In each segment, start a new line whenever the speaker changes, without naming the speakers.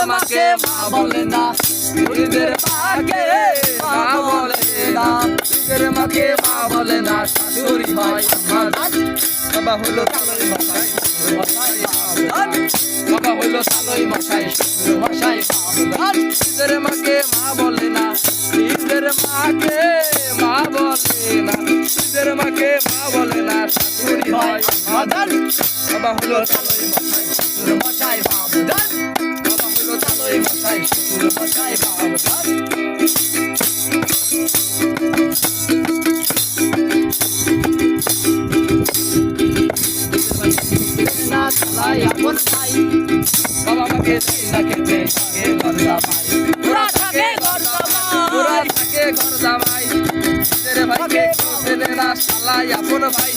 মাকে মা বলে না, নিজের মাকে মা বলে না, নিজের মাকে মা বলে না, শাশুড়ি হয় আমার বাবা হলো তালই মশাই, বাবা হলো তালই মশাই, শ্বশুর মশাই বাবুদান। নিজের মাকে মা বলে না, নিজের মাকে মা বলে না, নিজের মাকে মা বলে না, শাশুড়ি হয় আমার বাবা হলো তালই মশাই, শ্বশুর মশাই বাবুদান, বাবা হলো তালই মশাই, শ্বশুর মশাই বাবুদান। আপন ভাই বাবা মাকে না খেতে থাকে ঘর জামাই, ওরা থাকে ঘর জামাই, ওরা থাকে ঘর জামাই, নিজের ভাইকে চেনে না শালাই আপন ভাই,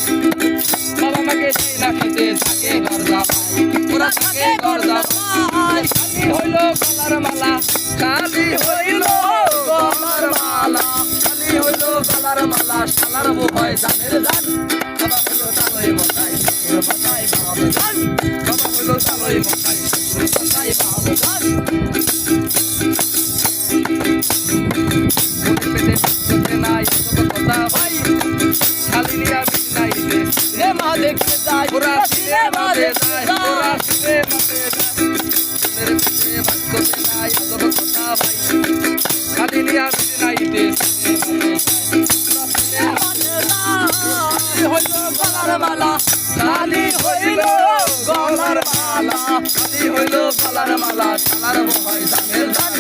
বাবা মাকে না খেতে থাকে ঘর জামাই, ওরা থাকে ঘর জামাই। খালি হইল গলার মালা, খালি হইল গলার মালা, খালি হইল গলার মালা, শালার বউ হয় জানের জান, বাবা হইল তালই মশাই, শ্বশুর মশাই বাবুদান, বাবা হইল তালই মশাই, শ্বশুর মশাই বাবুদান। পেটে পেটে নাই সব কথা ভাই, খালি নিয়া বিনাইতে সিনেমা দেখতে যাই, ওরা সিনেমা দেখতে যায়, ওরা সিনেমা দেখতে যায়, পেটে বাঁচতে নাই সব কথা ভাই, খালি নিয়া বিনাইতে সিনেমা দেখতে যায়, হইল গলার মালা, খালি হইল গলার মালা, খালি হইল গলার মালা, শালার বউ হয় জানের জান,